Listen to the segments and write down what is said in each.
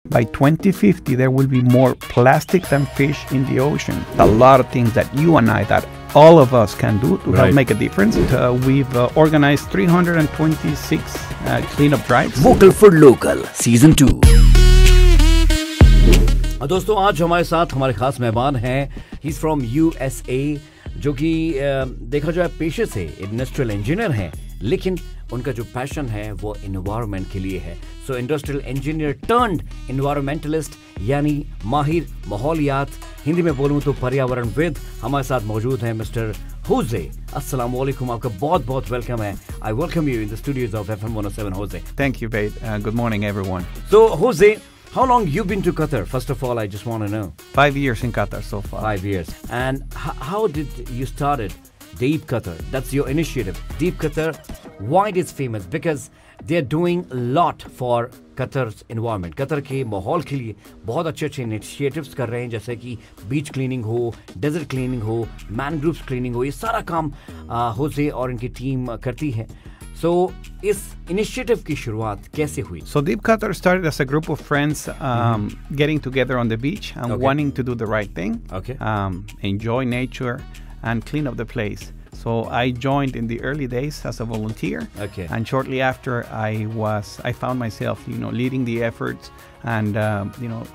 By 2050, there will be more plastic than fish in the ocean. A lot of things that you and I, that all of us can do to help make a difference. We've organized 326 cleanup drives. Vocal for Local Season 2. दोस्तों आज हमारे साथ हमारे खास मेहमान हैं. He's from USA, जो कि देखा जाए पेशे से इंडस्ट्रियल इंजीनियर हैं, लेकिन उनका जो पैशन है वो एनवायरनमेंट के लिए है. सो इंडस्ट्रियल इंजीनियर टर्न्ड एनवायरमेंटलिस्ट, यानी माहिर माहौलियात, हिंदी में बोलूं तो पर्यावरणविद. हमारे साथ मौजूद हैं मिस्टर होजे. अस्सलाम वालेकुम, आपका बहुत बहुत वेलकम है. I welcome you in the studios of FM 107. होजे, Thank you, Bate. Good morning, everyone. So Jose, how long you been to Qatar? First of all, I just want to know. 5 years in Qatar so far. 5 years. And how did you started DEAP Qatar? That's your initiative. DEAP Qatar, why it is famous? Because they are doing a lot for Qatar's environment. Qatar के माहौल के लिए बहुत अच्छे initiatives कर रहे हैं, जैसे कि beach cleaning हो, desert cleaning हो, mangroves cleaning हो. ये सारा काम होजे और इनकी टीम करती है. So, इस initiative की शुरुआत कैसे हुई? So DEAP Qatar started as a group of friends getting together on the beach and wanting to do the right thing, enjoy nature and clean up the place. So I joined in the early days as a volunteer, and shortly after I found myself, leading the efforts and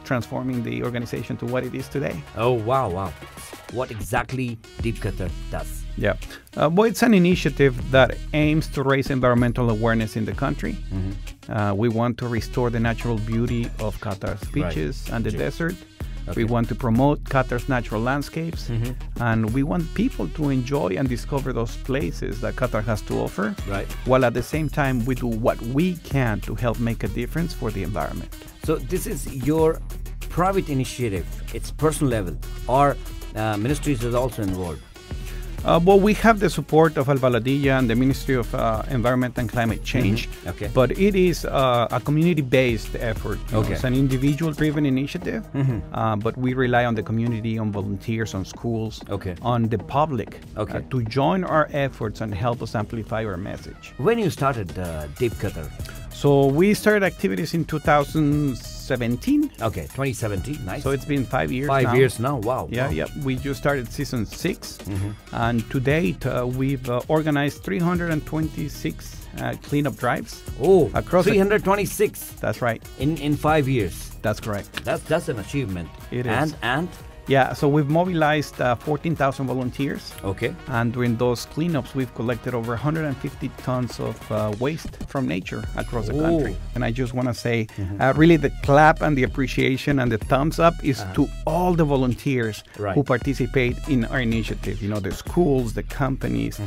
transforming the organization to what it is today. Oh wow! What exactly DEAP Qatar does? Yeah, well, it's an initiative that aims to raise environmental awareness in the country. We want to restore the natural beauty of Qatar's beaches and the desert. We want to promote Qatar's natural landscapes, and we want people to enjoy and discover those places that Qatar has to offer, while at the same time we do what we can to help make a difference for the environment. So this is your private initiative, it's personal level, or ministries is also involved? Well, we have the support of Al-Baladiyya and the Ministry of Environment and Climate Change, but it is a community-based effort. It's an individual-driven initiative, but we rely on the community, on volunteers, on schools, on the public to join our efforts and help us amplify our message. When you started DEAP Qatar? So we started activities in 2017. 2017, nice. So it's been 5 years now. 5 years now, wow. Yeah. We just started season 6. And to date, we've organized 326 cleanup drives. Across 326? That's right. In 5 years? That's correct. That's an achievement. It is. And? Yeah, so we've mobilized 14,000 volunteers. And during those cleanups, we've collected over 150 tons of waste from nature across the country. And I just want to say, really the clap and the appreciation and the thumbs up is to all the volunteers who participate in our initiative. The schools, the companies,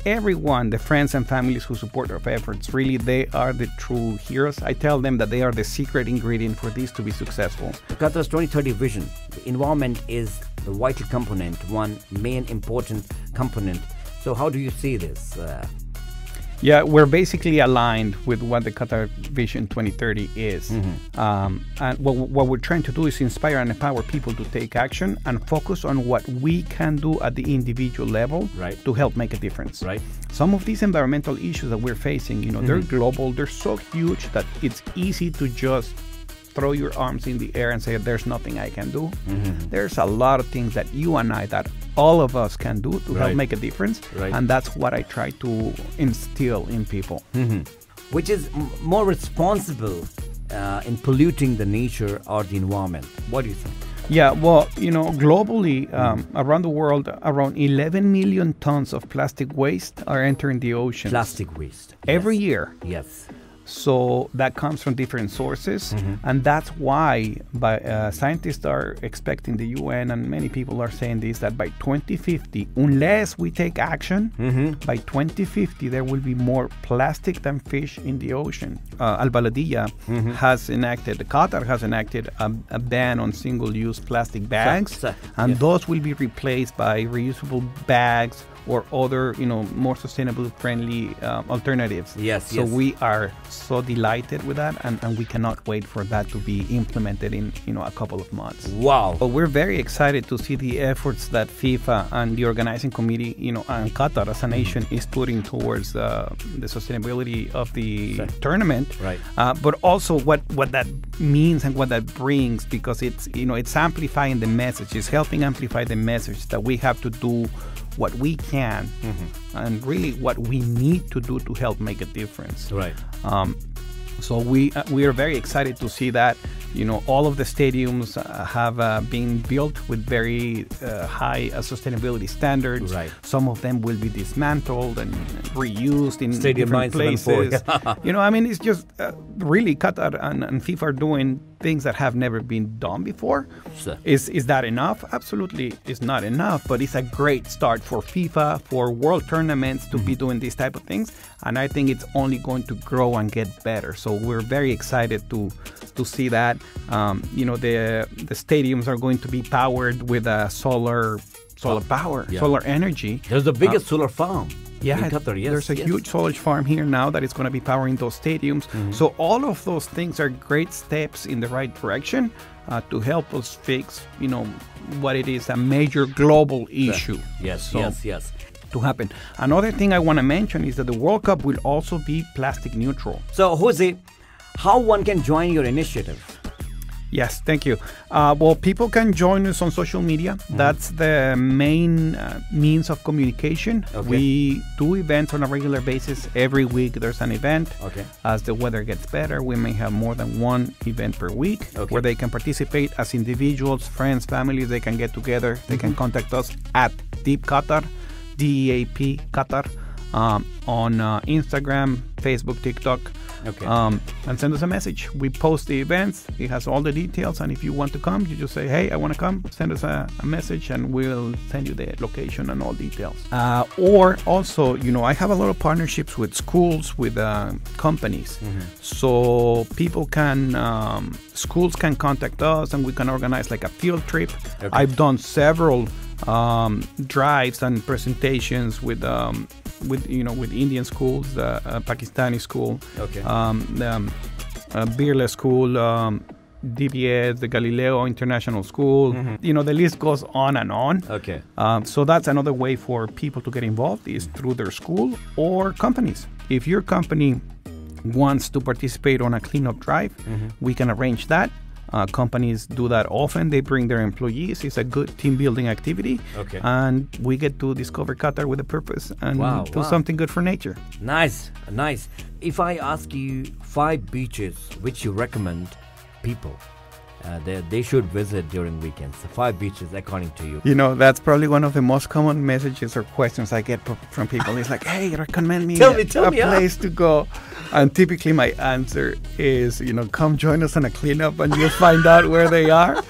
everyone, the friends and families who support our efforts. Really, they are the true heroes. I tell them that they are the secret ingredient for this to be successful. Qatar's 2030 vision, the environment is the vital component, one main important component. So how do you see this? Yeah, we're basically aligned with what the Qatar Vision 2030 is. And what we're trying to do is inspire and empower people to take action and focus on what we can do at the individual level to help make a difference. Some of these environmental issues that we're facing, they're global, they're so huge that it's easy to just throw your arms in the air and say there's nothing I can do. There's a lot of things that you and I, that all of us can do to help make a difference, and that's what I try to instill in people. Which is more responsible in polluting the nature or the environment? What do you think? Yeah, well, globally, around the world, around 11 million tons of plastic waste are entering the ocean. Plastic waste. Every year. Yes. So that comes from different sources, and that's why scientists are expecting, the UN and many people are saying this, that by 2050, unless we take action, by 2050 there will be more plastic than fish in the ocean. Al-Baladiyya has enacted, Qatar has enacted a ban on single-use plastic bags, and those will be replaced by reusable bags or other, more sustainable friendly alternatives. So we are so delighted with that, and we cannot wait for that to be implemented in, a couple of months. Wow. But we're very excited to see the efforts that FIFA and the organizing committee, and Qatar as a nation is putting towards the sustainability of the tournament. Right. But also what that means and what that brings, because it's, it's amplifying the message. It's helping amplify the message that we have to do what we can and really what we need to do to help make a difference. Right. So we are very excited to see that. All of the stadiums have been built with very high sustainability standards. Right. Some of them will be dismantled and reused in Stadium different places. 974. It's just really Qatar and FIFA are doing things that have never been done before. Sure. Is that enough? Absolutely, it's not enough, but it's a great start for FIFA, for world tournaments to be doing these type of things, and I think it's only going to grow and get better. So we're very excited to see that. The stadiums are going to be powered with solar power, solar energy. There's the biggest solar farm. Yeah, in Qatar, there's a huge solar farm here now that is going to be powering those stadiums. So all of those things are great steps in the right direction to help us fix, what it is, a major global issue. Yes. To happen. Another thing I want to mention is that the World Cup will also be plastic neutral. So, Jose, how one can join your initiative? Yes, thank you. Well, people can join us on social media. That's the main means of communication. Okay. We do events on a regular basis. Every week there's an event. Okay. As the weather gets better, we may have more than one event per week where they can participate as individuals, friends, families. They can get together. They can contact us at DEAP Qatar, DEAP Qatar, on Instagram, Facebook, TikTok. Okay. And send us a message. We post the events. It has all the details. And if you want to come, you just say, hey, I want to come. Send us a message and we'll send you the location and all details. Or also, I have a lot of partnerships with schools, with companies. So people schools can contact us and we can organize like a field trip. Okay. I've done several drives and presentations with Indian schools, Pakistani school, Birla school, DBS, the Galileo International School. The list goes on and on. Okay. So that's another way for people to get involved is through their school or companies. If your company wants to participate on a cleanup drive, we can arrange that. Companies do that often. They bring their employees. It's a good team building activity. Okay. And we get to discover Qatar with a purpose and do something good for nature. Nice. If I ask you 5 beaches which you recommend people they should visit during weekends, 5 beaches according to you. That's probably one of the most common messages or questions I get from people. It's like, hey, recommend me a place to go. And typically my answer is, come join us on a cleanup and you'll find out where they are.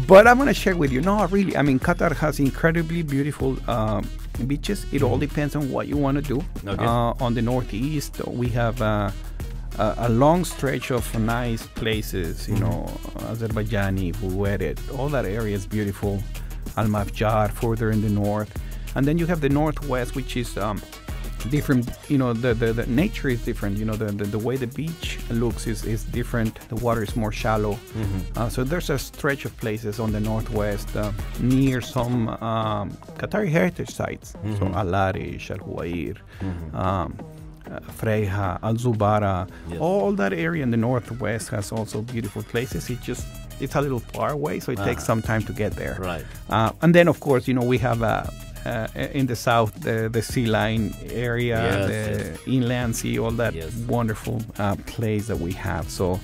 But I'm going to share with you. No, really. I mean, Qatar has incredibly beautiful beaches. It all depends on what you want to do. Okay. On the northeast, we have a long stretch of nice places, Azerbaijani, Vuedet, all that area is beautiful. Al-Mafjar, further in the north. And then you have the northwest, which is different. The nature is different. The way the beach looks is different. The water is more shallow. So there's a stretch of places on the northwest near some Qatari heritage sites. So Al-Arish, Al-Huwair, Freja, Al-Zubara, all that area in the northwest has also beautiful places. It's a little far away, so it takes some time to get there. Right. And then, of course, we have in the south the sea line area, the inland sea, all that wonderful place that we have. So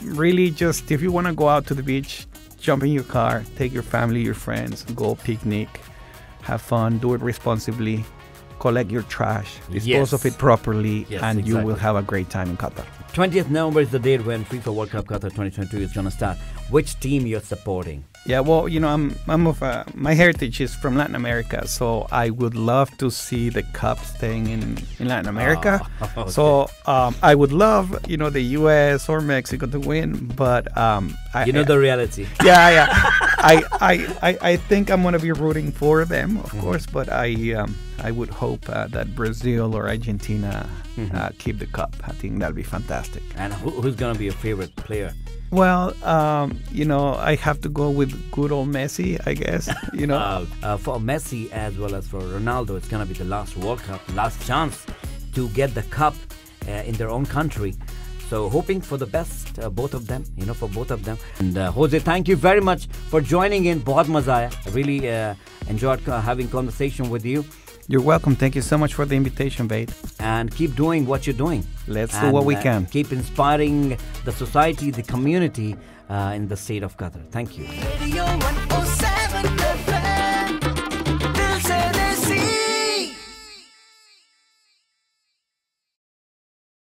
really, just if you want to go out to the beach, jump in your car, take your family, your friends, go picnic, have fun, do it responsibly. Collect your trash, dispose of it properly, and you will have a great time in Qatar. 20th November is the date when FIFA World Cup Qatar 2022 is going to start. Which team you're supporting? Yeah, well, I'm of my heritage is from Latin America, so I would love to see the cup staying in Latin America. Okay. So I would love, the U.S. or Mexico to win, but the reality. Yeah. I think I'm going to be rooting for them, of course, but I would hope that Brazil or Argentina keep the cup. I think that'd be fantastic. And who's going to be your favorite player? Well, I have to go with good old Messi, I guess. For Messi as well as for Ronaldo, it's going to be the last World Cup, last chance to get the cup in their own country. So hoping for the best, both of them, for both of them. And Jose, thank you very much for joining in. बहुत मजा आया. I really enjoyed having conversation with you. You're welcome. Thank you so much for the invitation, Vade. And keep doing what you're doing. Let's do what we can. Keep inspiring the society, the community in the state of Qatar. Thank you. Radio 107.